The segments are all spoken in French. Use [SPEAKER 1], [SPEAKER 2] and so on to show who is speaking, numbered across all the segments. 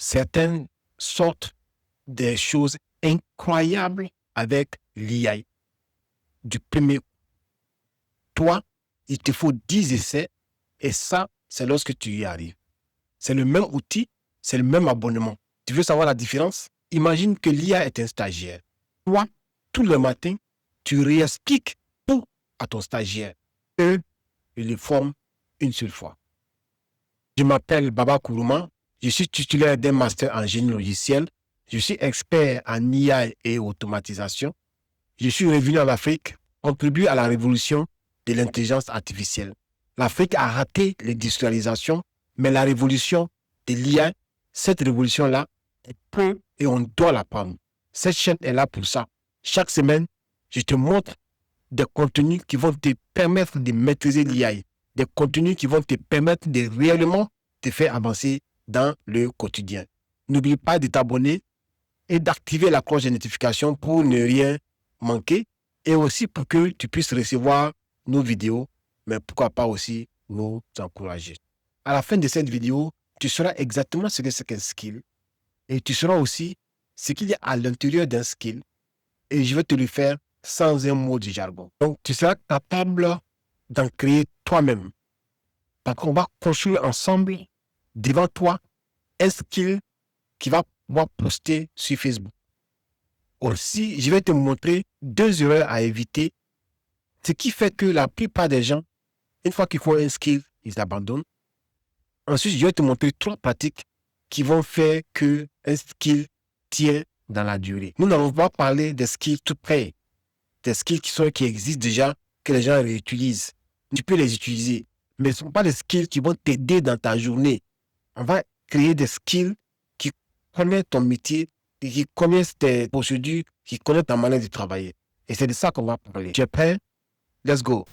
[SPEAKER 1] certaines sortent des choses incroyables avec l'IA. Du premier coup. Toi, il te faut 10 essais et ça, c'est lorsque tu y arrives. C'est le même outil, c'est le même abonnement. Tu veux savoir la différence? Imagine que l'IA est un stagiaire. Toi, tout le matin, tu réexpliques tout à ton stagiaire. Eux, ils le forment une seule fois. Je m'appelle Baba Kourouma. Je suis titulaire d'un master en génie logiciel. Je suis expert en IA et automatisation. Je suis revenu en Afrique, contribuer à la révolution de l'intelligence artificielle. L'Afrique a raté l'industrialisation, mais la révolution de l'IA, cette révolution-là, elle peut et on doit la prendre. Cette chaîne est là pour ça. Chaque semaine, je te montre des contenus qui vont te permettre de maîtriser l'IA, des contenus qui vont te permettre de réellement te faire avancer dans le quotidien. N'oublie pas de t'abonner et d'activer la cloche de notification pour ne rien manquer et aussi pour que tu puisses recevoir nos vidéos, mais pourquoi pas aussi nous encourager. À la fin de cette vidéo, tu sauras exactement ce que c'est qu'un skill et tu sauras aussi ce qu'il y a à l'intérieur d'un skill et je vais te le faire sans un mot de jargon. Donc, tu seras capable d'en créer toi-même. Parce qu'on va construire ensemble devant toi un skill qui va pouvoir poster sur Facebook. Aussi, je vais te montrer 2 erreurs à éviter, ce qui fait que la plupart des gens, une fois qu'ils font un skill, ils abandonnent. Ensuite, je vais te montrer 3 pratiques qui vont faire que un skill tient dans la durée. Nous n'allons pas parler des skills tout près, des skills qui existent déjà, que les gens réutilisent. Tu peux les utiliser, mais ce ne sont pas des skills qui vont t'aider dans ta journée. On va créer des skills qui connaissent ton métier, et qui connaissent tes procédures, qui connaissent ta manière de travailler. Et c'est de ça qu'on va parler. Tu es prêt? Let's go.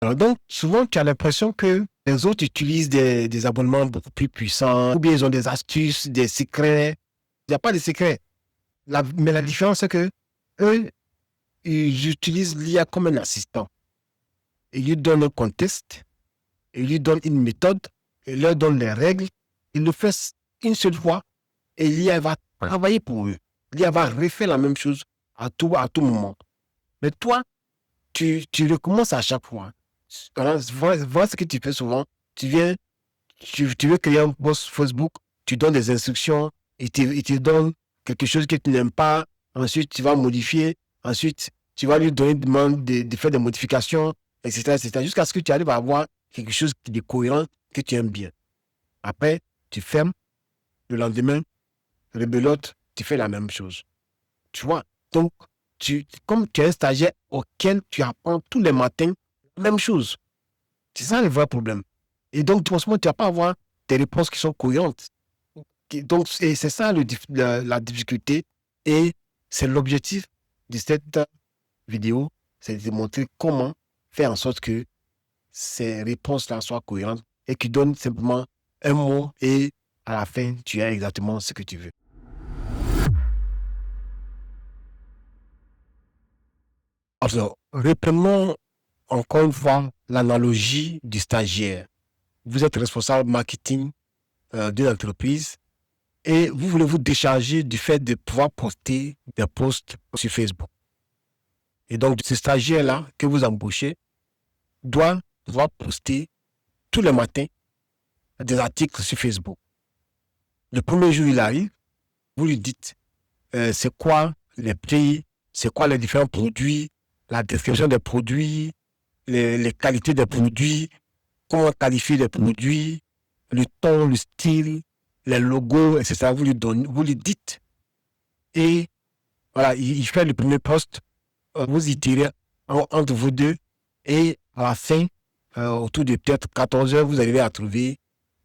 [SPEAKER 1] Alors donc, souvent, tu as l'impression que les autres utilisent des abonnements beaucoup plus puissants, ou bien ils ont des astuces, des secrets. Il n'y a pas de secret. Mais la différence, c'est que eux, ils utilisent l'IA comme un assistant. Ils lui donnent un contexte, ils lui donnent une méthode, ils leur donnent les règles. Ils le font une seule fois et l'IA va travailler pour eux. L'IA va refaire la même chose à tout moment. Mais toi, tu recommences à chaque fois. Voilà ce que tu fais souvent. Tu veux créer un post Facebook, tu donnes des instructions, il te donne quelque chose que tu n'aimes pas. Ensuite, tu vas modifier. Ensuite, tu vas lui donner demande de faire des modifications, etc., jusqu'à ce que tu arrives à avoir quelque chose de cohérent que tu aimes bien. Après, tu fermes. Le lendemain, rebelote, tu fais la même chose. Tu vois? Donc, comme tu es un stagiaire auquel tu apprends tous les matins la même chose. C'est ça le vrai problème. Et donc, tout simplement, tu ne vas pas avoir des réponses qui sont cohérentes. Donc, c'est ça la difficulté. Et c'est l'objectif de cette vidéo, c'est de montrer comment faire en sorte que ces réponses-là soient cohérentes et qui donnent simplement un mot et à la fin, tu as exactement ce que tu veux. Alors, reprenons encore une fois l'analogie du stagiaire. Vous êtes responsable marketing d'une entreprise et vous voulez vous décharger du fait de pouvoir poster des posts sur Facebook. Et donc, ce stagiaire-là que vous embauchez doit pouvoir poster tous les matins des articles sur Facebook. Le premier jour, il arrive, vous lui dites c'est quoi les prix, c'est quoi les différents produits, la description des produits, les qualités des produits, comment qualifier les produits, le ton, le style, les logos, etc. Vous lui dites. Et voilà, il fait le premier post, vous y tirez entre vous deux, et à la fin, autour de peut-être 14 heures, vous arrivez à trouver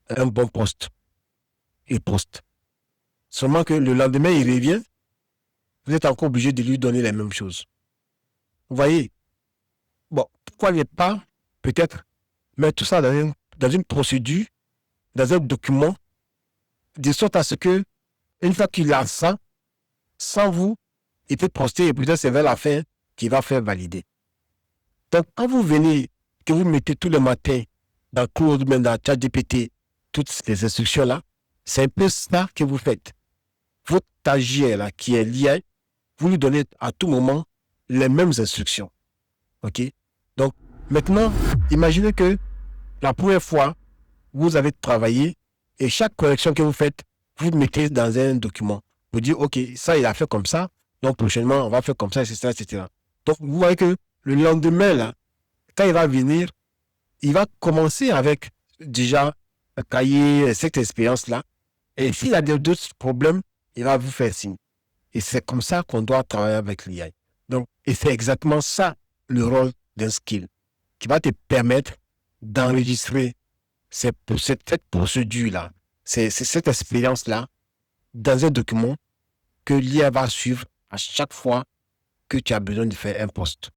[SPEAKER 1] un bon post. Il poste. Seulement que le lendemain, il revient, vous êtes encore obligé de lui donner les mêmes choses. Vous voyez? Bon, pourquoi ne pas peut-être mettre tout ça dans une procédure, dans un document, de sorte à ce que, une fois qu'il a ça, sans vous, il peut poster et peut-être c'est vers la fin qu'il va faire valider. Donc, quand vous venez, que vous mettez tout le matin dans Claude, même dans ChatGPT, toutes ces instructions-là, c'est un peu ça que vous faites. Votre stagiaire là, qui est lié, vous lui donnez à tout moment les mêmes instructions. OK? Donc, maintenant, imaginez que la première fois, vous avez travaillé et chaque correction que vous faites, vous mettez dans un document. Vous dites, OK, ça, il a fait comme ça. Donc, prochainement, on va faire comme ça, etc., etc. Donc, vous voyez que le lendemain, là, quand il va venir, il va commencer avec déjà un cahier, cette expérience-là. Et s'il y a d'autres problèmes, il va vous faire signe. Et c'est comme ça qu'on doit travailler avec l'IA. Donc, et c'est exactement ça le rôle d'un skill qui va te permettre d'enregistrer cette procédure-là, c'est cette expérience-là dans un document que l'IA va suivre à chaque fois que tu as besoin de faire un post.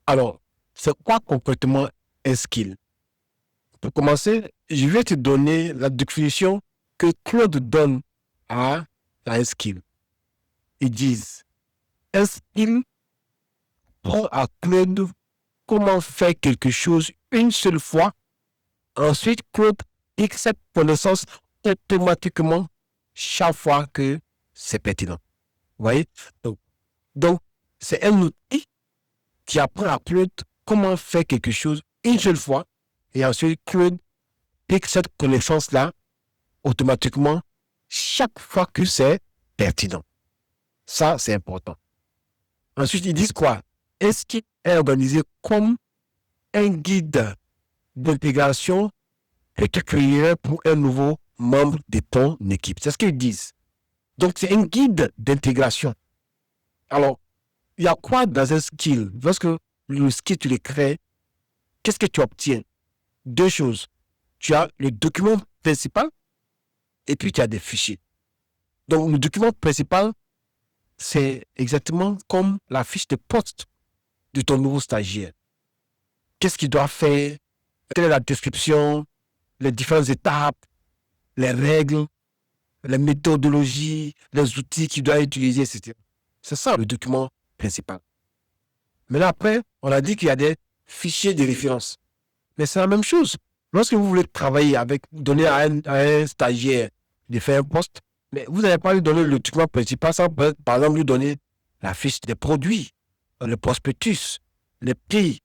[SPEAKER 1] Alors, c'est quoi concrètement un skill? Pour commencer, je vais te donner la définition que Claude donne à un skill. Ils disent, un skill prend à Claude comment faire quelque chose une seule fois. Ensuite, Claude pique cette connaissance automatiquement chaque fois que c'est pertinent. Vous voyez? Donc, c'est un outil qui apprend à Claude comment faire quelque chose une seule fois. Et ensuite, Claude pique cette connaissance-là automatiquement chaque fois que c'est pertinent. Ça, c'est important. Ensuite, ils disent quoi? Est-ce qu'il est organisé comme un guide d'intégration que tu créerais pour un nouveau membre de ton équipe? C'est ce qu'ils disent. Donc, c'est un guide d'intégration. Alors, il y a quoi dans un skill? Lorsque le skill, tu le crées, qu'est-ce que tu obtiens? Deux choses. Tu as le document principal et puis tu as des fichiers. Donc, le document principal, c'est exactement comme la fiche de poste de ton nouveau stagiaire. Qu'est-ce qu'il doit faire? Quelle est la description? Les différentes étapes, les règles, les méthodologies, les outils qu'il doit utiliser, etc. C'est ça le document principal. Mais là, après, on a dit qu'il y a des fichiers de référence. Mais c'est la même chose. Lorsque vous voulez travailler avec, donner à un stagiaire de faire un poste, mais vous n'allez pas lui donner le document principal sans, par exemple, lui donner la fiche des produits, le prospectus, les prix,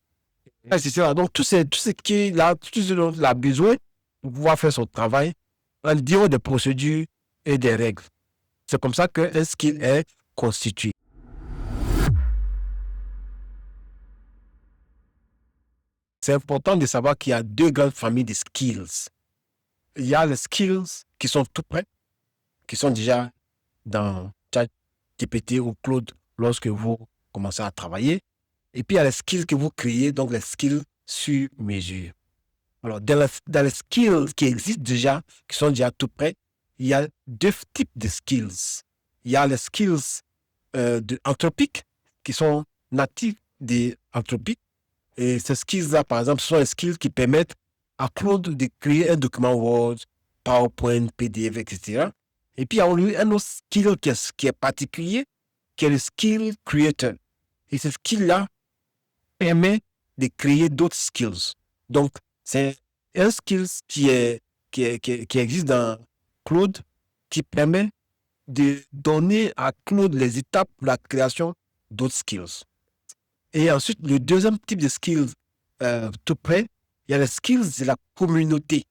[SPEAKER 1] etc. Donc, tout ce qu'il a, tout ce dont il a besoin pour pouvoir faire son travail, en disant des procédures et des règles. C'est comme ça qu'un skill est constitué. C'est important de savoir qu'il y a deux grandes familles de skills. Il y a les skills qui sont tout prêts, qui sont déjà dans ChatGPT ou Claude lorsque vous commencez à travailler. Et puis, il y a les skills que vous créez, donc les skills sur mesure. Alors, dans les skills qui existent déjà, qui sont déjà tout prêts, il y a deux types de skills. Il y a les skills anthropiques qui sont natifs des anthropiques. Et ces skills-là, par exemple, ce sont les skills qui permettent à Claude de créer un document Word, PowerPoint, PDF, etc. Et puis, il y a un autre skill qui est particulier, qui est le skill creator. Et ce skill-là permet de créer d'autres skills. Donc, c'est un skill qui existe dans Claude qui permet de donner à Claude les étapes pour la création d'autres skills. Et ensuite, le deuxième type de skills tout près, il y a les skills de la communauté.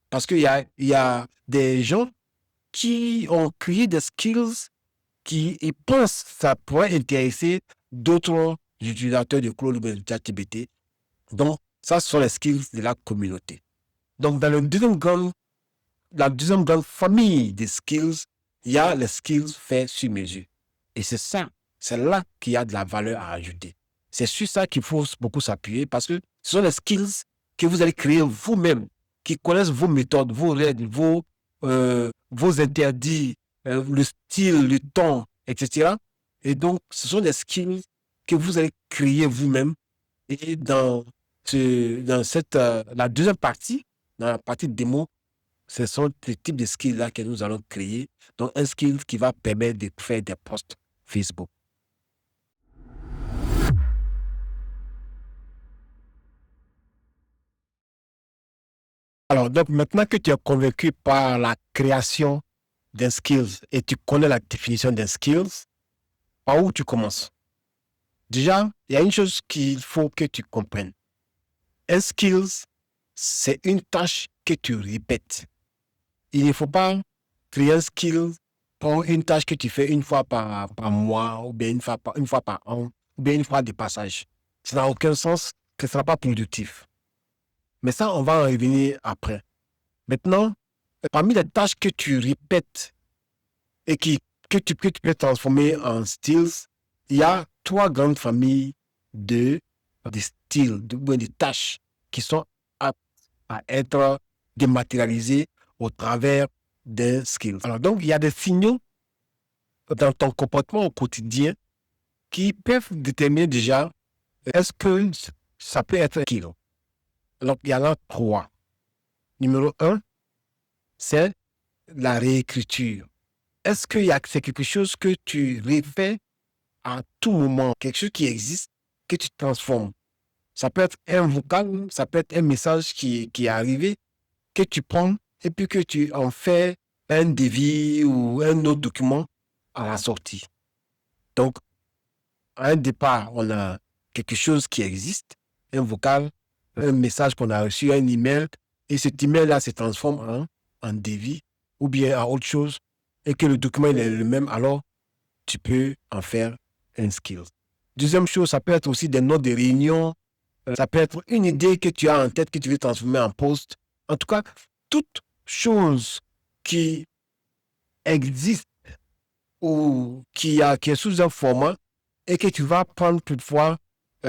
[SPEAKER 1] Parce qu'il y a des gens qui ont créé des skills qui ils pensent que ça pourrait intéresser d'autres utilisateurs de Claude ou de ChatGPT. Donc, ça, ce sont les skills de la communauté. Donc, dans la deuxième grande famille des skills, il y a les skills faits sur mesure. Et c'est là qu'il y a de la valeur à ajouter. C'est sur ça qu'il faut beaucoup s'appuyer parce que ce sont les skills que vous allez créer vous-même, qui connaissent vos méthodes, vos règles, vos interdits, le style, le ton, etc. Et donc, ce sont des skills que vous allez créer vous-même. Et dans la deuxième partie, dans la partie démo, ce sont les types de skills-là que nous allons créer. Donc, un skill qui va permettre de faire des posts Facebook. Alors, donc, maintenant que tu es convaincu par la création d'un skills et tu connais la définition d'un skills, par où tu commences? Déjà, il y a une chose qu'il faut que tu comprennes. Un skills, c'est une tâche que tu répètes. Il ne faut pas créer un skill pour une tâche que tu fais une fois par mois, ou bien une fois par an, ou bien une fois de passage. Ça n'a aucun sens, ce ne sera pas productif. Mais ça, on va en revenir après. Maintenant, parmi les tâches que tu répètes et que tu peux transformer en skills, il y a 3 grandes familles de styles, de tâches qui sont aptes à être dématérialisées au travers d'un skill. Alors donc, il y a des signaux dans ton comportement au quotidien qui peuvent déterminer déjà est-ce que ça peut être un skill. Donc, il y en a 3. Numéro 1, c'est la réécriture. Est-ce que c'est quelque chose que tu refais à tout moment, quelque chose qui existe, que tu transformes? Ça peut être un vocal, ça peut être un message qui est arrivé, que tu prends et puis que tu en fais un devis ou un autre document à la sortie. Donc, à un départ, on a quelque chose qui existe, un vocal, un message qu'on a reçu, un email, et cet email-là se transforme en devis ou bien en autre chose, et que le document est le même, alors tu peux en faire un skill. Deuxième chose, ça peut être aussi des notes de réunion, ça peut être une idée que tu as en tête que tu veux transformer en post. En tout cas, toute chose qui existe ou qui est sous un format et que tu vas prendre toutefois,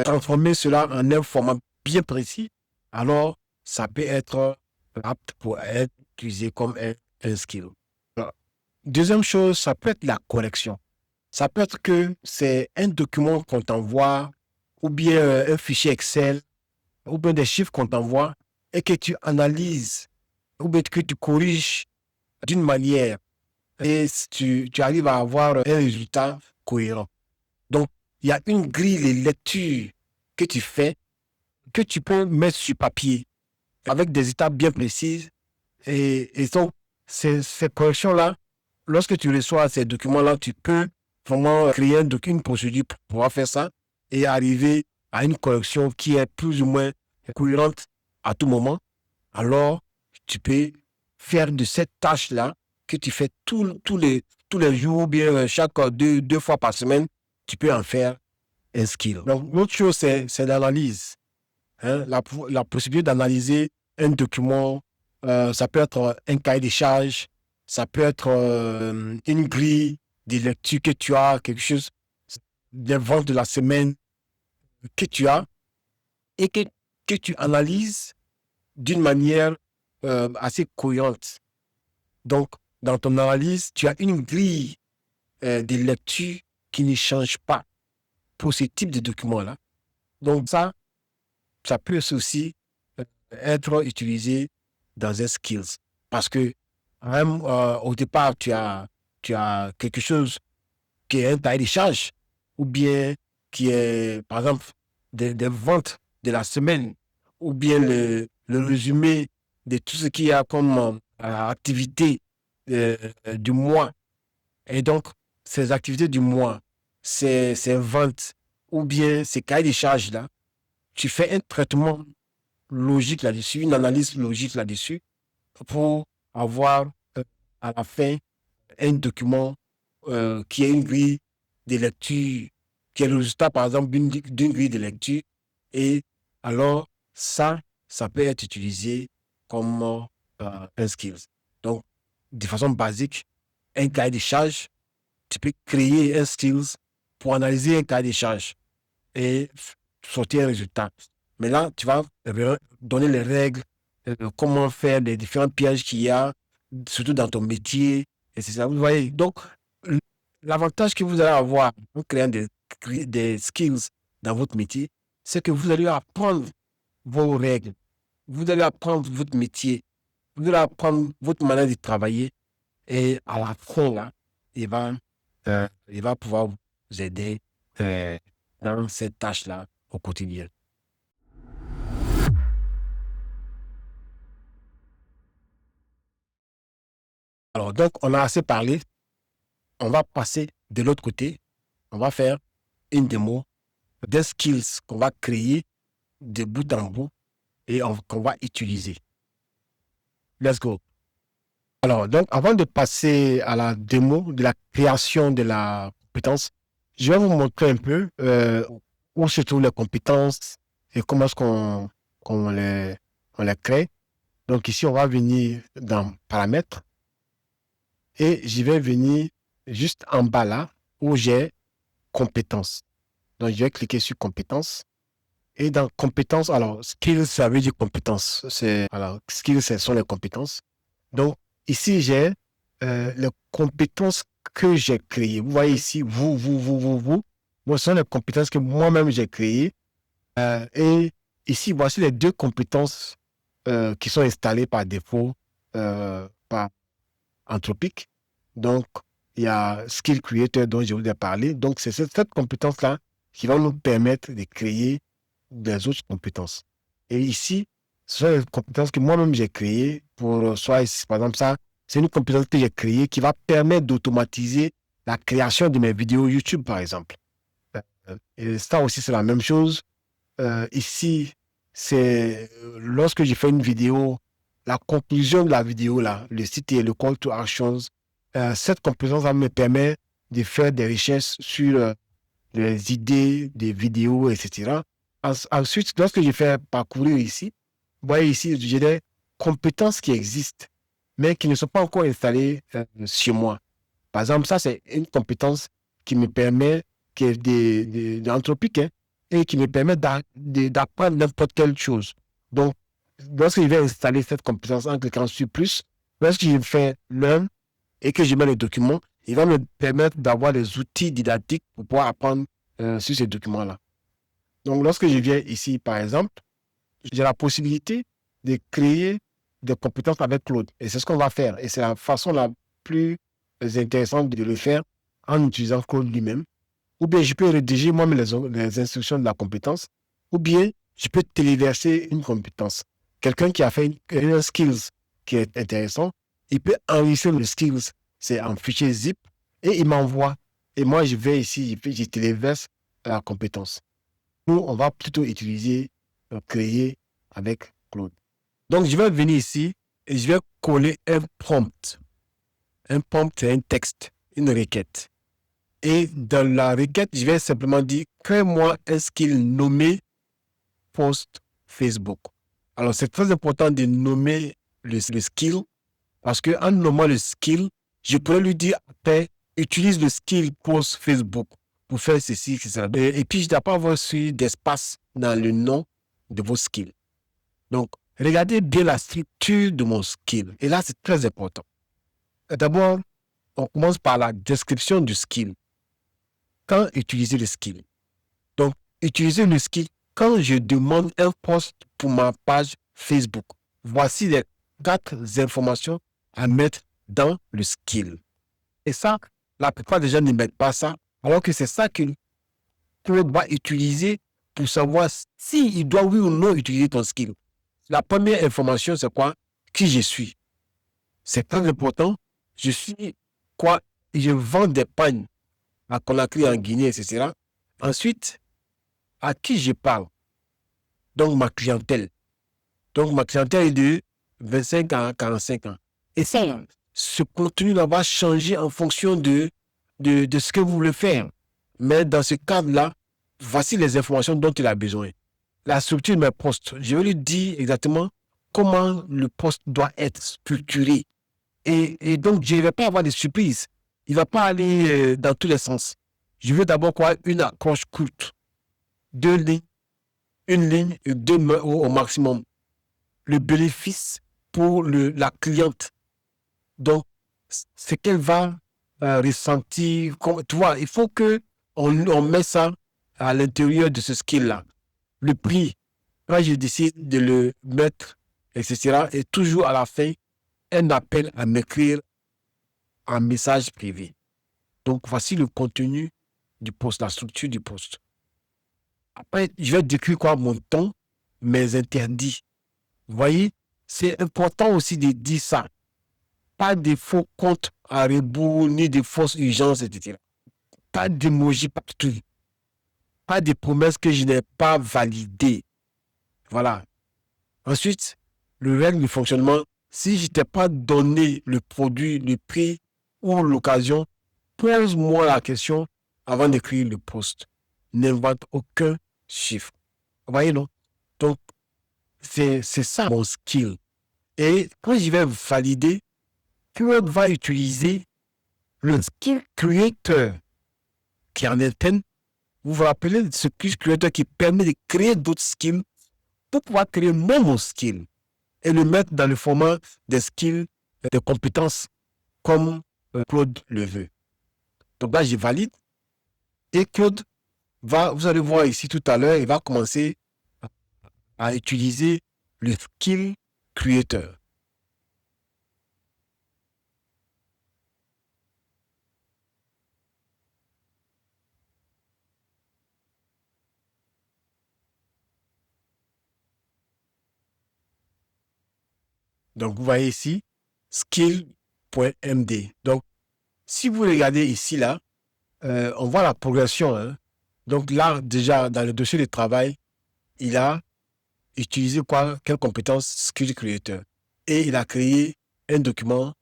[SPEAKER 1] transformer cela en un format bien précis, alors ça peut être apte pour être utilisé comme un skill. Alors, deuxième chose, ça peut être la correction. Ça peut être que c'est un document qu'on t'envoie ou bien un fichier Excel ou bien des chiffres qu'on t'envoie et que tu analyses ou bien que tu corriges d'une manière et tu arrives à avoir un résultat cohérent. Donc, il y a une grille de lecture que tu fais, que tu peux mettre sur papier avec des étapes bien précises. Et donc, ces corrections-là, lorsque tu reçois ces documents-là, tu peux vraiment créer une procédure pour pouvoir faire ça et arriver à une correction qui est plus ou moins cohérente à tout moment. Alors, tu peux faire de cette tâche-là que tu fais tous les jours, ou bien chaque 2 fois par semaine, tu peux en faire un skill. Donc, l'autre chose, c'est l'analyse. La possibilité d'analyser un document, ça peut être un cahier de charges, ça peut être une grille de lecture que tu as, quelque chose, des ventes de la semaine que tu as et que tu analyses d'une manière assez cohérente. Donc, dans ton analyse, tu as une grille de lecture qui ne change pas pour ce type de documents-là. Donc, ça peut aussi être utilisé dans un skills. Parce que même au départ, tu as quelque chose qui est un cahier de charge ou bien qui est, par exemple, des ventes de la semaine ou bien le résumé de tout ce qu'il y a comme activité du mois. Et donc, ces activités du mois, ces ventes ou bien ces cahiers de charges-là, tu fais un traitement logique là-dessus, une analyse logique là-dessus pour avoir à la fin un document qui est une grille de lecture, qui est le résultat, par exemple, d'une grille de lecture. Et alors, ça peut être utilisé comme un skills. Donc, de façon basique, un cahier de charge, tu peux créer un skills pour analyser un cahier de charge et sortir un résultat. Mais là, tu vas donner les règles, comment faire les différents pièges qu'il y a, surtout dans ton métier, et c'est ça. Vous voyez, donc, l'avantage que vous allez avoir en créant des skills dans votre métier, c'est que vous allez apprendre vos règles. Vous allez apprendre votre métier. Vous allez apprendre votre manière de travailler. Et à la fin, là, il va pouvoir vous aider dans cette tâche-là au quotidien. Alors, donc, on a assez parlé. On va passer de l'autre côté. On va faire une démo des skills qu'on va créer de bout en bout et qu'on va utiliser. Let's go. Alors, donc, avant de passer à la démo de la création de la compétence, je vais vous montrer un peu où se trouvent les compétences et comment est-ce qu'on les crée. Donc, ici, on va venir dans Paramètres et je vais venir juste en bas là où j'ai Compétences. Donc, je vais cliquer sur Compétences. Et dans Compétences, alors, Skills, ça veut dire compétences. Alors, Skills, ce sont les compétences. Donc, ici, j'ai les compétences que j'ai créées. Vous voyez ici, vous. Ce sont les compétences que moi-même j'ai créées. Et ici, voici les 2 compétences qui sont installées par défaut par Anthropic. Donc, il y a Skill Creator dont je vous ai parlé. Donc, c'est cette compétence-là qui va nous permettre de créer des autres compétences. Et ici, ce sont les compétences que moi-même j'ai créées pour soit ici, par exemple, ça, c'est une compétence que j'ai créée qui va permettre d'automatiser la création de mes vidéos YouTube, par exemple. Et ça aussi, c'est la même chose. Ici, c'est lorsque j'ai fait une vidéo, la conclusion de la vidéo, là, le site et le call to actions, cette compétence va me permettre de faire des recherches sur les idées des vidéos, etc. Ensuite, lorsque je fais parcourir ici, vous voyez ici, j'ai des compétences qui existent, mais qui ne sont pas encore installées chez moi. Par exemple, ça, c'est une compétence qui me permet, qui est d'anthropique, hein, et qui me permet d'apprendre n'importe quelle chose. Donc, lorsque je vais installer cette compétence en cliquant sur plus, lorsque je fais learn et que je mets le document, il va me permettre d'avoir des outils didactiques pour pouvoir apprendre sur ces documents-là. Donc, lorsque je viens ici, par exemple, j'ai la possibilité de créer des compétences avec Claude. Et c'est ce qu'on va faire. Et c'est la façon la plus intéressante de le faire en utilisant Claude lui-même. Ou bien je peux rédiger moi-même les instructions de la compétence. Ou bien je peux téléverser une compétence. Quelqu'un qui a fait un skills qui est intéressant, il peut enregistrer le skills, c'est en fichier zip, et il m'envoie. Et moi, je vais ici, je téléverse la compétence. Nous, on va plutôt utiliser, créer avec Claude. Donc, je vais venir ici et je vais coller un prompt. Un prompt, c'est un texte, une requête. Et dans la requête, je vais simplement dire « Crée-moi un skill nommé post Facebook ». Alors, c'est très important de nommer le skill parce qu'en nommant le skill, je pourrais lui dire après, utilise le skill post Facebook pour faire ceci, etc. Et puis, je ne dois pas avoir d'espace dans le nom de vos skills. Donc, regardez bien la structure de mon skill. Et là, c'est très important. D'abord, on commence par la description du skill. Quand utiliser le skill? Donc, utiliser le skill quand je demande un post pour ma page Facebook. Voici les 4 informations à mettre dans le skill. Et ça, la plupart des gens ne mettent pas ça, alors que c'est ça que Claude va utiliser pour savoir s'il doit oui ou non utiliser ton skill. La première information, c'est quoi? Qui je suis. C'est très important. Je suis quoi? Je vends des pagnes à Conakry, en Guinée, etc. Ensuite, à qui je parle? Donc, ma clientèle. Donc, ma clientèle est de 25 à 45 ans. Et ça, ce contenu-là va changer en fonction de ce que vous voulez faire. Mais dans ce cadre-là, voici les informations dont il a besoin. La structure de mes posts. Je vais lui dire exactement comment le post doit être structuré. Et donc, je ne vais pas avoir de surprises. Il ne va pas aller dans tous les sens. Je veux d'abord une accroche courte. 2 lignes, 1 ligne et 2 mots au maximum. Le bénéfice pour la cliente. Donc, ce qu'elle va ressentir. Tu vois, il faut qu'on met ça à l'intérieur de ce skill-là. Le prix. Quand je décide de le mettre, etc., et toujours à la fin, un appel à m'écrire en message privé. Donc, voici le contenu du post, la structure du post. Après, je vais décrire quoi? Mon ton, mes interdits. Vous voyez, c'est important aussi de dire ça. Pas de faux comptes à rebours, ni de fausses urgences, etc. Pas d'emoji partout. Pas de promesses que je n'ai pas validées. Voilà. Ensuite, le règle du fonctionnement, si je ne t'ai pas donné le produit, le prix ou l'occasion, pose-moi la question avant d'écrire le post. N'invente aucun chiffre. Vous voyez, non? Donc, c'est ça mon skill. Et quand je vais valider, Claude va utiliser le skill creator qui est en interne. Vous vous rappelez de ce skill creator qui permet de créer d'autres skills pour pouvoir créer mon skill et le mettre dans le format des skills, des compétences comme Claude le veut. Donc là, je valide et Claude va, vous allez voir ici tout à l'heure, il va commencer à utiliser le skill creator. Donc, vous voyez ici, skill.md. Donc, si vous regardez ici, là, on voit la progression. Hein. Donc là, déjà, dans le dossier de travail, il a utilisé quoi? Quelle compétence? Skill Creator. Et il a créé un document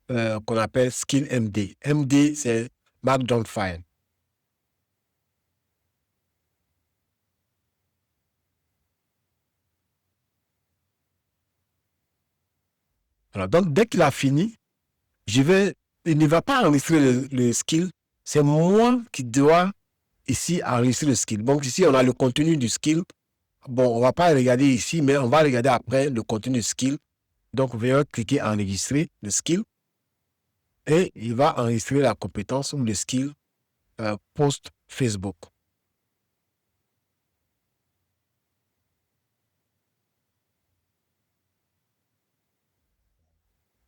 [SPEAKER 1] qu'on appelle Skill MD. MD, c'est Markdown File. Alors, donc, dès qu'il a fini, il ne va pas enregistrer le skill. C'est moi qui dois ici enregistrer le skill. Donc, ici, on a le contenu du skill. Bon, on ne va pas regarder ici, mais on va regarder après le contenu du skill. Donc, vous allez cliquer enregistrer le skill et il va enregistrer la compétence ou le skill post Facebook.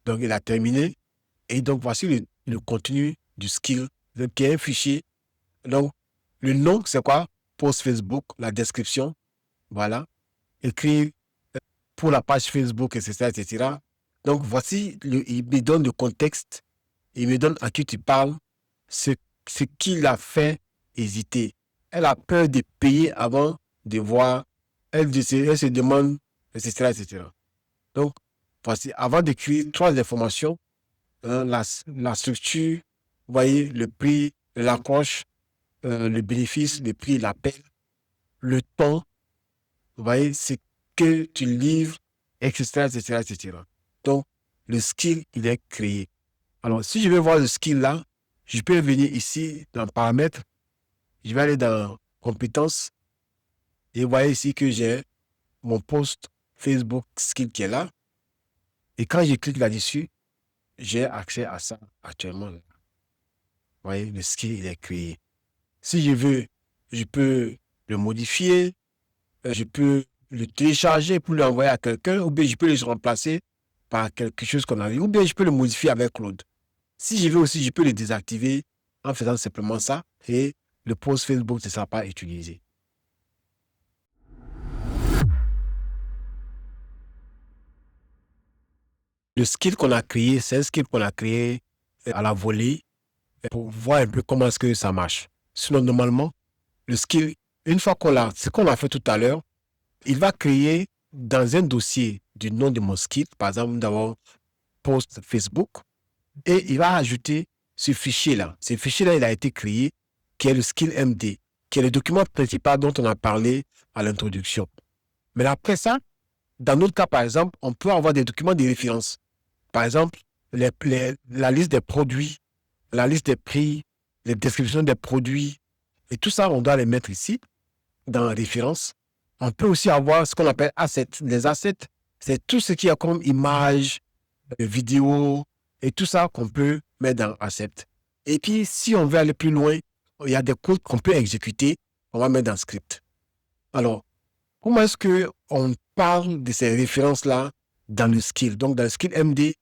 [SPEAKER 1] Donc, il a terminé. Et donc, voici le contenu du skill, qui est un fichier. Donc, le nom, c'est quoi? Post Facebook, la description. Voilà. Écrit pour la page Facebook, etc., etc. Donc, voici, il me donne le contexte. Il me donne à qui tu parles, ce qui l'a fait hésiter. Elle a peur de payer avant de voir. Elle se demande, etc., etc. Donc, voici, avant d'écrire 3 informations, hein, la structure, vous voyez, le prix, l'approche, le bénéfice, le prix, l'appel, le temps, vous voyez, c'est que tu livres, etc., etc., etc. Donc, le skill, il est créé. Alors, si je veux voir le skill là, je peux venir ici dans paramètres, je vais aller dans compétences et vous voyez ici que j'ai mon post Facebook skill qui est là. Et quand je clique là-dessus, j'ai accès à ça actuellement. Vous voyez, le skill, il est créé. Si je veux, je peux le modifier, je peux le télécharger pour l'envoyer à quelqu'un, ou bien je peux le remplacer par quelque chose qu'on a vu, ou bien je peux le modifier avec Claude. Si je veux aussi, je peux le désactiver en faisant simplement ça et le post Facebook ne sera pas utilisé. Le skill qu'on a créé, c'est un skill qu'on a créé à la volée pour voir un peu comment est-ce que ça marche. Sinon, normalement, le skill, une fois ce qu'on a fait tout à l'heure, il va créer dans un dossier du nom de mon skill, par exemple, d'avoir post Facebook, et il va ajouter ce fichier-là. Ce fichier-là, il a été créé, qui est le skill MD, qui est le document principal dont on a parlé à l'introduction. Mais après ça, dans notre cas, par exemple, on peut avoir des documents de référence. Par exemple, la liste des produits, la liste des prix, les descriptions des produits, et tout ça, on doit les mettre ici, dans référence. On peut aussi avoir ce qu'on appelle assets. Les assets, c'est tout ce qui a comme image, vidéo, et tout ça qu'on peut mettre dans assets. Et puis, si on veut aller plus loin, il y a des codes qu'on peut exécuter, on va mettre dans script. Alors, Comment est-ce qu'on parle de ces références-là dans le skill? Donc, dans le skill MD,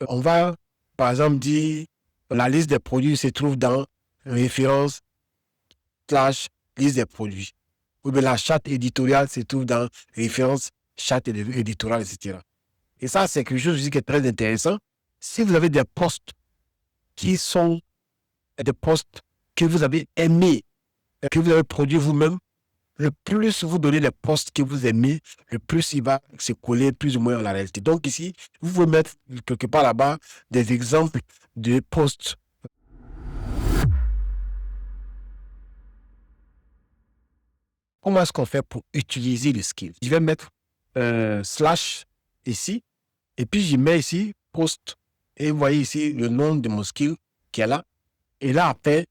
[SPEAKER 1] on va, par exemple, dire la liste des produits se trouve dans référence / liste des produits. Ou bien la charte éditoriale se trouve dans référence charte éditoriale, etc. Et ça, c'est quelque chose qui est très intéressant. Si vous avez des posts qui sont des posts que vous avez aimés, que vous avez produits vous-même, le plus vous donnez les posts que vous aimez, le plus il va se coller plus ou moins à la réalité. Donc ici, vous pouvez mettre quelque part là-bas des exemples de posts. Comment est-ce qu'on fait pour utiliser le skill? Je vais mettre slash ici, et puis je mets ici post. Et vous voyez ici le nom de mon skill qui est là. Et là, après,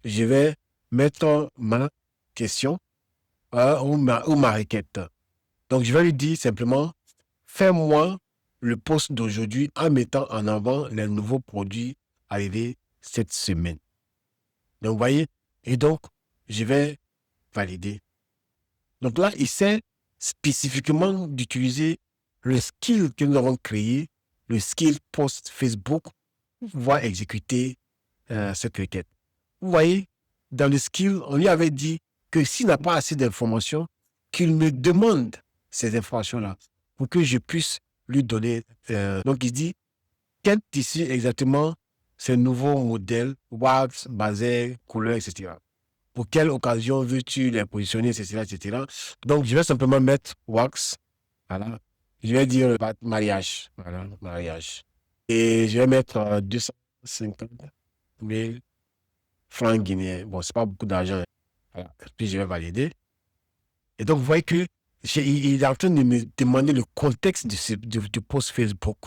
[SPEAKER 1] je vais mettre ma question ou ma requête. Donc, je vais lui dire simplement, fais-moi le post d'aujourd'hui en mettant en avant les nouveaux produits arrivés cette semaine. Donc, vous voyez, et donc, je vais valider. Donc là, il sait spécifiquement d'utiliser le skill que nous avons créé, le skill post Facebook, pour pouvoir exécuter cette requête. Vous voyez, dans le skill, on lui avait dit que s'il n'a pas assez d'informations, qu'il me demande ces informations-là pour que je puisse lui donner. Donc, il dit, quel tissu exactement ces nouveaux modèles, wax, basaire, couleur, etc. Pour quelle occasion veux-tu les positionner, etc., etc. Donc, je vais simplement mettre wax. Voilà. Je vais dire mariage. Voilà, mariage. Et je vais mettre 250 000 francs guinéens. Bon, c'est pas beaucoup d'argent. Voilà. Puis je vais valider. Et donc, vous voyez que il est en train de me demander le contexte du post Facebook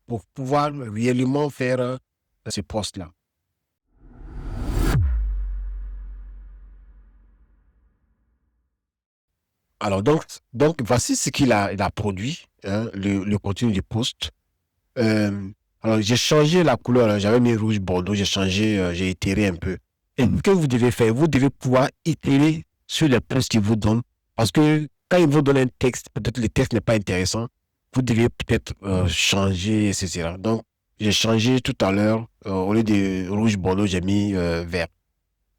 [SPEAKER 1] pour pouvoir réellement faire ce post-là. Alors, donc voici ce qu'il a produit, hein, le contenu du post. Alors, j'ai changé la couleur, hein, j'avais mis rouge bordeaux, j'ai changé, j'ai itéré un peu. Et ce que vous devez faire, vous devez pouvoir itérer sur les posts qu'il vous donne. Parce que quand il vous donne un texte, peut-être le texte n'est pas intéressant, vous devez peut-être changer, etc. Donc, j'ai changé tout à l'heure, au lieu de rouge bordeaux, j'ai mis vert.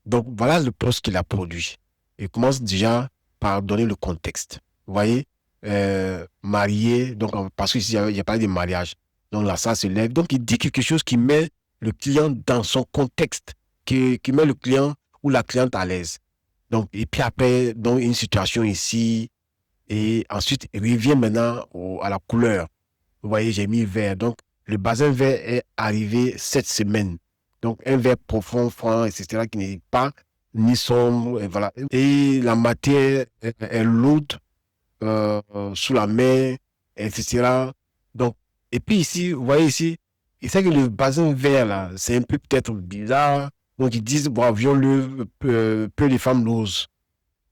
[SPEAKER 1] Donc, voilà le post qu'il a produit. Il commence déjà par donner le contexte. Vous voyez, marié, donc, parce qu'ici, il n'y a pas de mariage. Donc là, ça se lève. Donc, il dit quelque chose qui met le client dans son contexte, qui met le client ou la cliente à l'aise. Donc, et puis après, donc, une situation ici, et ensuite, il revient maintenant à la couleur. Vous voyez, j'ai mis vert. Donc, le basin vert est arrivé cette semaine. Donc, un vert profond, franc, etc., qui n'est pas ni sombre, et voilà. Et la matière est lourde, sous la main, etc. Donc, et puis ici, vous voyez ici, il sait que le basin vert, là, c'est un peu peut-être bizarre. Donc, ils disent, bon, avions-le, peu les femmes l'osent.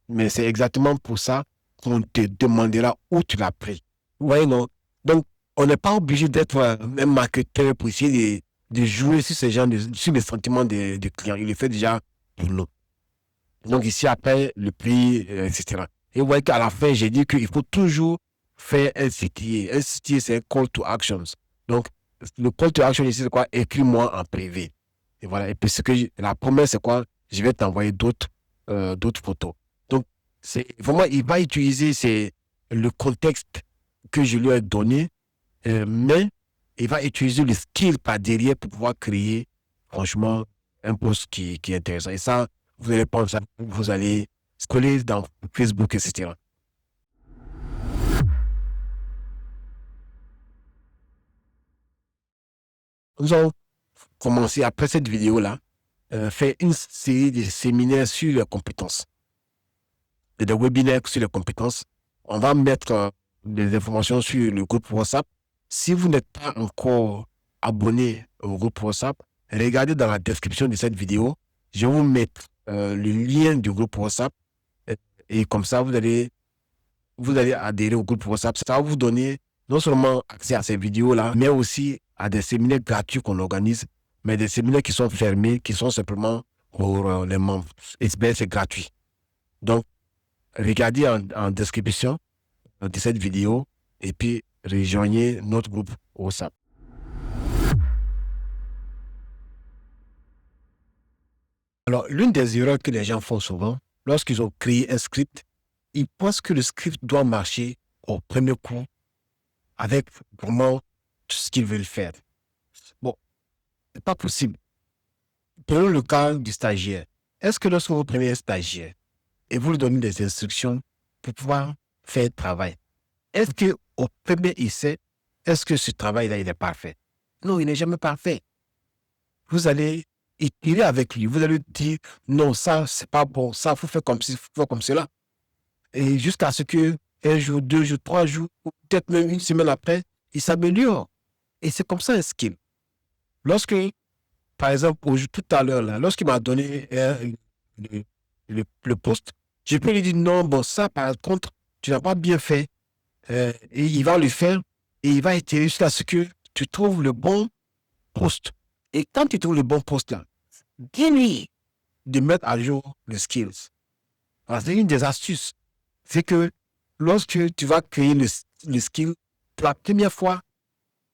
[SPEAKER 1] Mais c'est exactement pour ça qu'on te demandera où tu l'as pris. Vous voyez, non? Donc, on n'est pas obligé d'être un marketeur pour essayer de jouer sur ces gens, sur les sentiments des clients. Il le fait déjà pour nous. Donc, ici, après, le prix, etc. Et vous voyez qu'à la fin, j'ai dit qu'il faut toujours faire un CTA. Un CTA, c'est un call to actions. Donc, le call to action ici, c'est quoi? Écris-moi en privé. Et voilà. Et puis, la promesse, c'est quoi? Je vais t'envoyer d'autres photos. Donc, c'est vraiment, il va utiliser le contexte que je lui ai donné, mais il va utiliser le skill par derrière pour pouvoir créer, franchement, un post qui est intéressant. Et ça, vous allez prendre ça, vous allez scroller dans Facebook, etc. Nous allons commencer, après cette vidéo-là, faire une série de séminaires sur les compétences, des webinaires sur les compétences. On va mettre des informations sur le groupe WhatsApp. Si vous n'êtes pas encore abonné au groupe WhatsApp, regardez dans la description de cette vidéo. Je vais vous mettre le lien du groupe WhatsApp et comme ça, vous allez adhérer au groupe WhatsApp. Ça va vous donner non seulement accès à ces vidéos-là, mais aussi à des séminaires gratuits qu'on organise, mais des séminaires qui sont fermés, qui sont simplement pour les membres. Et c'est gratuit. Donc, regardez en description de cette vidéo et puis rejoignez notre groupe WhatsApp. Alors, l'une des erreurs que les gens font souvent, lorsqu'ils ont créé un script, ils pensent que le script doit marcher au premier coup avec vraiment tout ce qu'ils veulent faire. Bon, c'est pas possible. Prenons le cas du stagiaire. Est-ce que lorsque vous prenez un stagiaire et vous lui donnez des instructions pour pouvoir faire le travail, est-ce qu'au premier essai, est-ce que ce travail-là, il est parfait? Non, il n'est jamais parfait. Vous allez itérer avec lui. Vous allez dire, non, ça, c'est pas bon. Ça, il faut faire comme ci, il faut faire comme cela. Et jusqu'à ce que un jour, 2 jours, 3 jours, ou peut-être même une semaine après, il s'améliore. Et c'est comme ça un skill. Lorsque, par exemple, tout à l'heure, là, lorsqu'il m'a donné le poste, je peux lui dire, non, bon, ça, par contre, tu n'as pas bien fait. Et il va le faire et il va itérer jusqu'à ce que tu trouves le bon poste. Et quand tu trouves le bon poste là, dis-lui de mettre à jour les skills. Alors, c'est une des astuces. C'est que lorsque tu vas créer le skill, pour la première fois,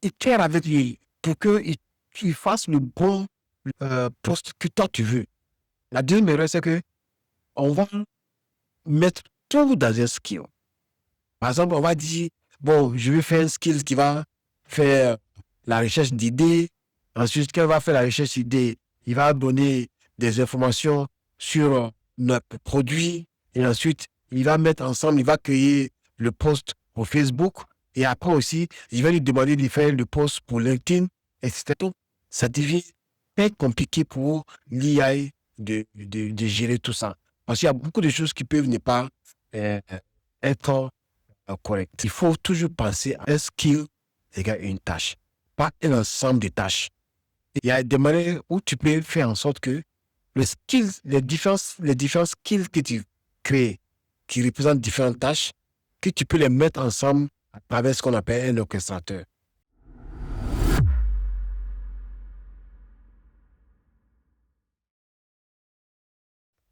[SPEAKER 1] itère avec lui pour qu'il fasse le bon poste que toi tu veux. La deuxième erreur, c'est que on va mettre tout dans un skill. Par exemple, on va dire, bon, je vais faire un skill qui va faire la recherche d'idées. Ensuite, quand il va faire la recherche d'idées, il va donner des informations sur notre produit. Et ensuite, il va mettre ensemble, il va créer le post pour Facebook. Et après aussi, il va lui demander de faire le post pour LinkedIn, etc. Donc, ça devient très compliqué pour l'IA de gérer tout ça. Parce qu'il y a beaucoup de choses qui peuvent ne pas être correct. Il faut toujours penser à un skill égale une tâche, pas un ensemble de tâches. Il y a des manières où tu peux faire en sorte que les différents skills que tu crées, qui représentent différentes tâches, que tu peux les mettre ensemble à travers ce qu'on appelle un orchestrateur.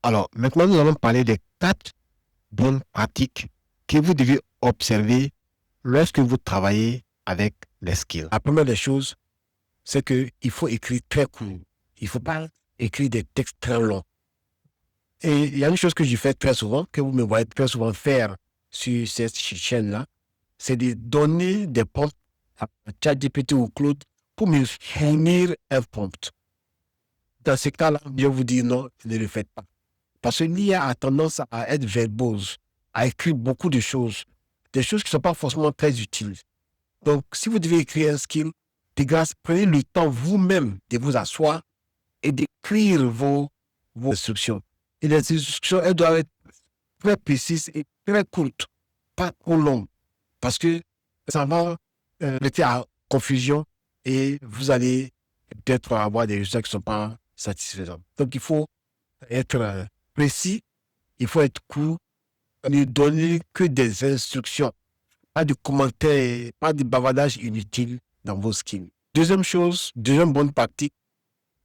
[SPEAKER 1] Alors, maintenant, nous allons parler des 4 bonnes pratiques que vous devez observer lorsque vous travaillez avec les skills. La première des choses, c'est qu'il faut écrire très court. Il ne faut pas écrire des textes très longs. Et il y a une chose que je fais très souvent, que vous me voyez très souvent faire sur cette chaîne-là, c'est de donner des prompts à ChatGPT ou Claude pour me fournir un prompt. Dans ce cas-là, je vous dis non, ne le faites pas. Parce que l'IA a tendance à être verbose, à écrire beaucoup de choses, des choses qui ne sont pas forcément très utiles. Donc, si vous devez écrire un skill, de grâce, prenez le temps vous-même de vous asseoir et d'écrire vos instructions. Et les instructions, elles doivent être très précises et très courtes, pas trop longues, parce que ça va mettre à confusion et vous allez peut-être avoir des résultats qui ne sont pas satisfaisants. Donc, il faut être précis, il faut être court, ne donner que des instructions, pas de commentaires, pas de bavardage inutile dans vos skills. Deuxième chose, deuxième bonne pratique,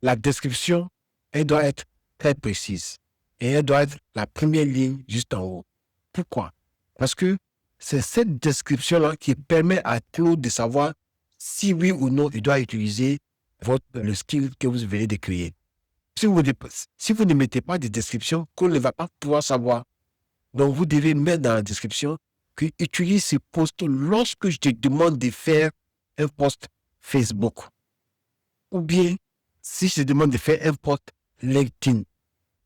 [SPEAKER 1] la description, elle doit être très précise. Et elle doit être la première ligne juste en haut. Pourquoi? Parce que c'est cette description-là qui permet à Claude de savoir si oui ou non il doit utiliser le skill que vous venez de créer. Si vous ne mettez pas de description, Claude ne va pas pouvoir savoir. Donc, vous devez mettre dans la description que utilise ce post lorsque je te demande de faire un post Facebook. Ou bien, si je te demande de faire un post LinkedIn.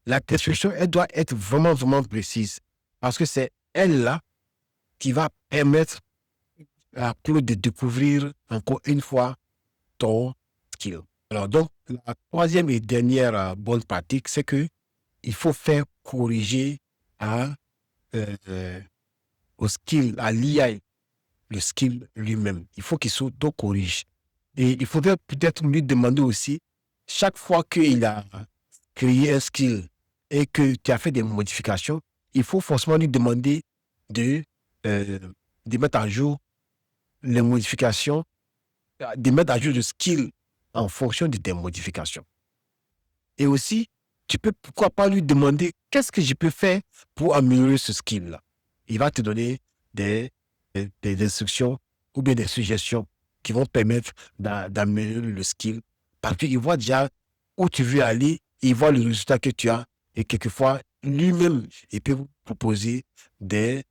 [SPEAKER 1] La description, elle doit être vraiment, vraiment précise. Parce que c'est elle-là qui va permettre à Claude de découvrir encore une fois ton skill. Alors, donc, la troisième et dernière bonne pratique, c'est que il faut faire corriger au skill, à l'IA, le skill lui-même. Il faut qu'il s'auto-corrige. Et il faudrait peut-être lui demander aussi, chaque fois qu'il a créé un skill et que tu as fait des modifications, il faut forcément lui demander de mettre à jour les modifications, de mettre à jour le skill en fonction de tes modifications. Et aussi, tu peux pourquoi pas lui demander qu'est-ce que je peux faire pour améliorer ce skill-là? Il va te donner des instructions ou bien des suggestions qui vont permettre d'améliorer le skill parce qu'il voit déjà où tu veux aller, il voit le résultat que tu as et quelquefois, lui-même, il peut vous proposer des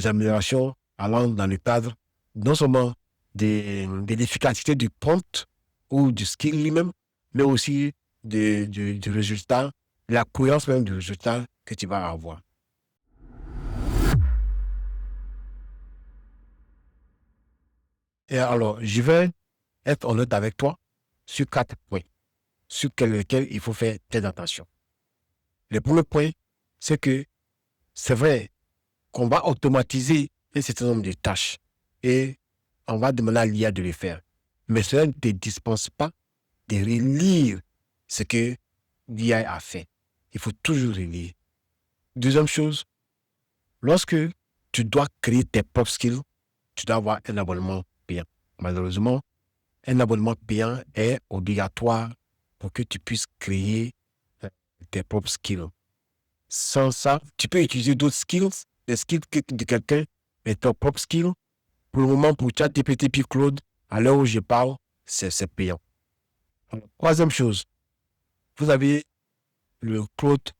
[SPEAKER 1] améliorations allant dans le cadre non seulement de l'efficacité du prompt ou du skill lui-même, mais aussi du résultat, de la cohérence même du résultat que tu vas avoir. Et alors, je vais être honnête avec toi sur 4 points sur lesquels il faut faire très attention. Le premier point, c'est que c'est vrai qu'on va automatiser un certain nombre de tâches et on va demander à l'IA de le faire. Mais cela ne te dispense pas de relire ce que l'IA a fait. Il faut toujours relire. Deuxième chose, lorsque tu dois créer tes propres skills, tu dois avoir un abonnement payant. Malheureusement, un abonnement payant est obligatoire pour que tu puisses créer tes propres skills. Sans ça, tu peux utiliser d'autres skills, les skills de quelqu'un, mais tes propres skills, pour le moment, pour ChatGPT puis Claude, à l'heure où je parle, c'est payant. Troisième chose, vous avez le Claude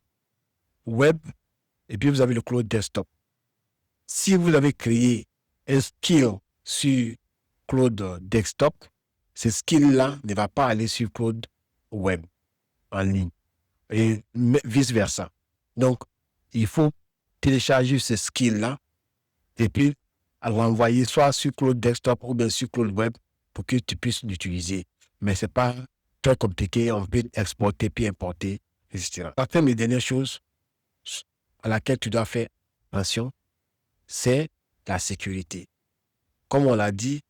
[SPEAKER 1] web et puis vous avez le Claude desktop. Si vous avez créé un skill sur Claude desktop, ce skill-là ne va pas aller sur Claude web en ligne et vice-versa. Donc, il faut télécharger ce skill-là et puis l'envoyer soit sur Claude desktop ou bien sur Claude web pour que tu puisses l'utiliser. Mais ce n'est pas très compliqué, on peut exporter puis importer, etc. La troisième et dernière chose à laquelle tu dois faire attention, c'est la sécurité. Comme on l'a dit,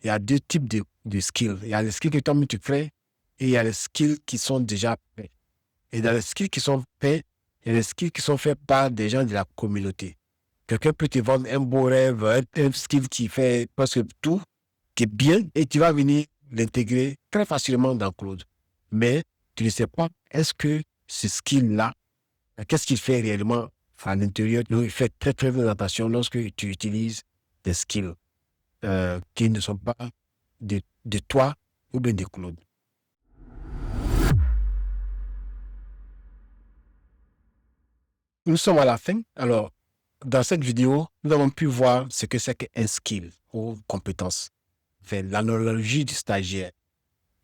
[SPEAKER 1] il y a deux types de skills. Il y a les skills que toi-même tu crées et il y a les skills qui sont déjà faits. Et dans les skills qui sont faits, il y a les skills qui sont faits par des gens de la communauté. Quelqu'un peut te vendre un beau rêve, un skill qui fait presque tout, qui est bien, et tu vas venir l'intégrer très facilement dans Claude. Mais tu ne sais pas, est-ce que ce skill-là, qu'est-ce qu'il fait réellement à l'intérieur? Donc, il fait très, très bien attention lorsque tu utilises des skills qui ne sont pas de toi ou bien de Claude. Nous sommes à la fin. Alors, dans cette vidéo, nous avons pu voir ce que c'est qu'un skill ou compétence. C'est l'analogie du stagiaire.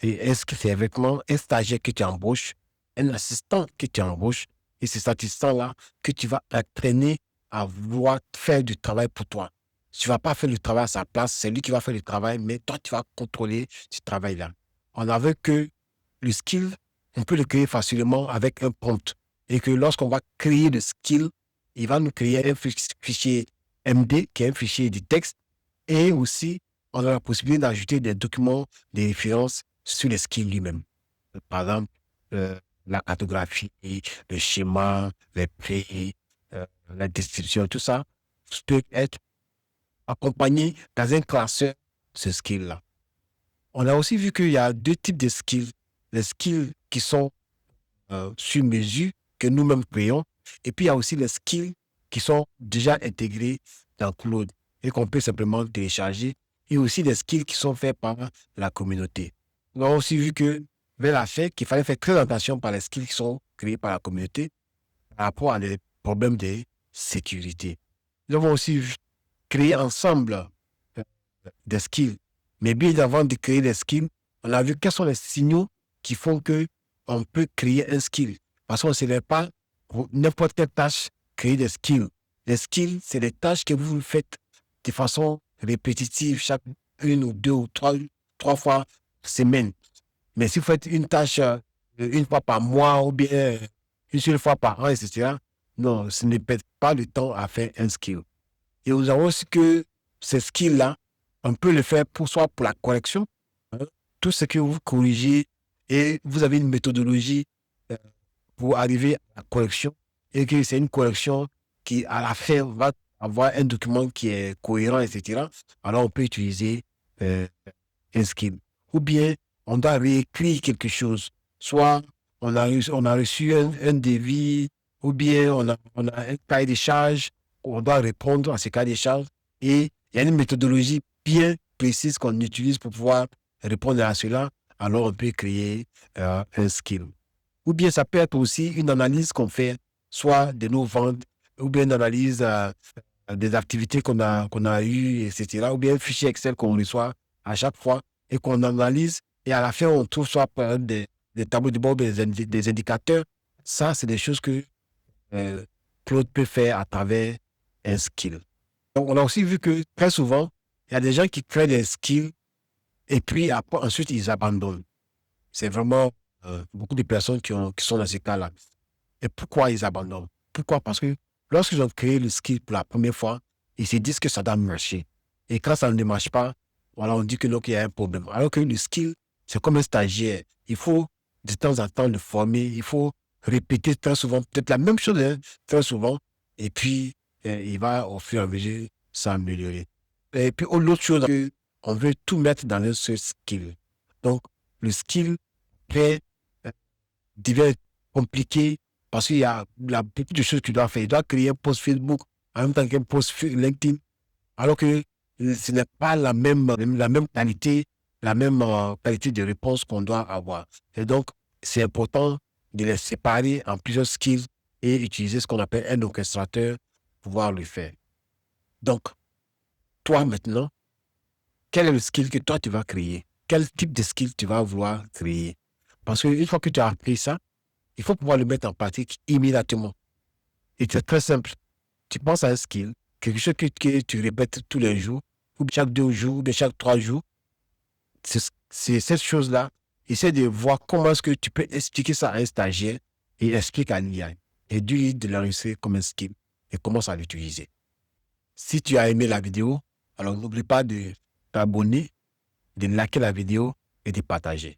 [SPEAKER 1] Et est-ce que c'est vraiment un stagiaire que tu embauches, un assistant que tu embauches, et c'est cet assistant-là que tu vas entraîner à vouloir faire du travail pour toi. Tu ne vas pas faire le travail à sa place, c'est lui qui va faire le travail, mais toi, tu vas contrôler ce travail-là. On a vu que le skill, on peut le créer facilement avec un prompt. Et que lorsqu'on va créer le skill, il va nous créer un fichier MD, qui est un fichier de texte, et aussi, on a la possibilité d'ajouter des documents, des références sur le skill lui-même. Par exemple, la cartographie, le schéma, les prix, la description, tout ça peut être accompagné dans un classeur, ce skill-là. On a aussi vu qu'il y a deux types de skills. Les skills qui sont sur mesure, que nous-mêmes créons, et puis il y a aussi les skills qui sont déjà intégrés dans Claude et qu'on peut simplement télécharger, et aussi des skills qui sont faits par la communauté. Nous avons aussi vu que vers la fin, qu'il fallait faire très attention par les skills qui sont créés par la communauté par rapport à des problèmes de sécurité. Nous avons aussi créé ensemble des skills. Mais bien avant de créer des skills, on a vu quels sont les signaux qui font que on peut créer un skill. Parce qu'on ne sait pas pour n'importe quelle tâche créer des skills. Les skills, c'est des tâches que vous faites de façon répétitive chaque une ou deux ou trois fois semaine. Mais si vous faites une tâche une fois par mois ou bien une seule fois par an, etc., non, ce ne perd pas le temps à faire un skill. Et nous avons aussi que ces skills-là, on peut le faire soit pour la correction, hein, tout ce que vous corrigez, et vous avez une méthodologie pour arriver à la correction, et que c'est une correction qui, à la fin, va avoir un document qui est cohérent, etc. Alors, on peut utiliser un skill. Ou bien, on doit réécrire quelque chose. Soit on a reçu un devis ou bien on a un cahier des charges, on doit répondre à ce cahier des charges, et il y a une méthodologie bien précise qu'on utilise pour pouvoir répondre à cela, alors on peut créer un skill. Ou bien ça peut être aussi une analyse qu'on fait, soit de nos ventes, ou bien une analyse des activités qu'on a eues, etc. Ou bien un fichier Excel qu'on reçoit à chaque fois et qu'on analyse. Et à la fin, on trouve soit par exemple, des tableaux de bord, des indicateurs. Ça, c'est des choses que Claude peut faire à travers un skill. Donc, on a aussi vu que très souvent, il y a des gens qui créent des skills et puis après, ensuite, ils abandonnent. C'est vraiment beaucoup de personnes qui sont dans ce cas-là. Et pourquoi ils abandonnent? Pourquoi? Parce que lorsqu'ils ont créé le skill pour la première fois, ils se disent que ça doit marcher. Et quand ça ne marche pas, voilà, on dit que donc il y a un problème. Alors que le skill, c'est comme un stagiaire. Il faut de temps en temps le former. Il faut répéter très souvent, peut-être la même chose, hein, très souvent. Et puis, il va au fur et à mesure s'améliorer. Et puis, l'autre chose, on veut tout mettre dans un seul skill. Donc, le skill devient compliqué parce qu'il y a beaucoup de choses que tu dois faire. Tu dois créer un post Facebook en même temps qu'un post LinkedIn, alors que ce n'est pas la même qualité, la même qualité de réponse qu'on doit avoir. Et donc, c'est important de les séparer en plusieurs skills et utiliser ce qu'on appelle un orchestrateur pour pouvoir le faire. Donc, toi maintenant, quel est le skill que toi tu vas créer? Quel type de skill tu vas vouloir créer? Parce qu'une fois que tu as appris ça, il faut pouvoir le mettre en pratique immédiatement. Et c'est très simple. Tu penses à un skill, quelque chose que tu répètes tous les jours, ou chaque 2 jours, ou chaque 3 jours. C'est cette chose-là. Essaie de voir comment est-ce que tu peux expliquer ça à un stagiaire et explique à l'IA. Et lui de l'enregistrer comme un skill et commence à l'utiliser. Si tu as aimé la vidéo, alors n'oublie pas de t'abonner, de liker la vidéo et de partager.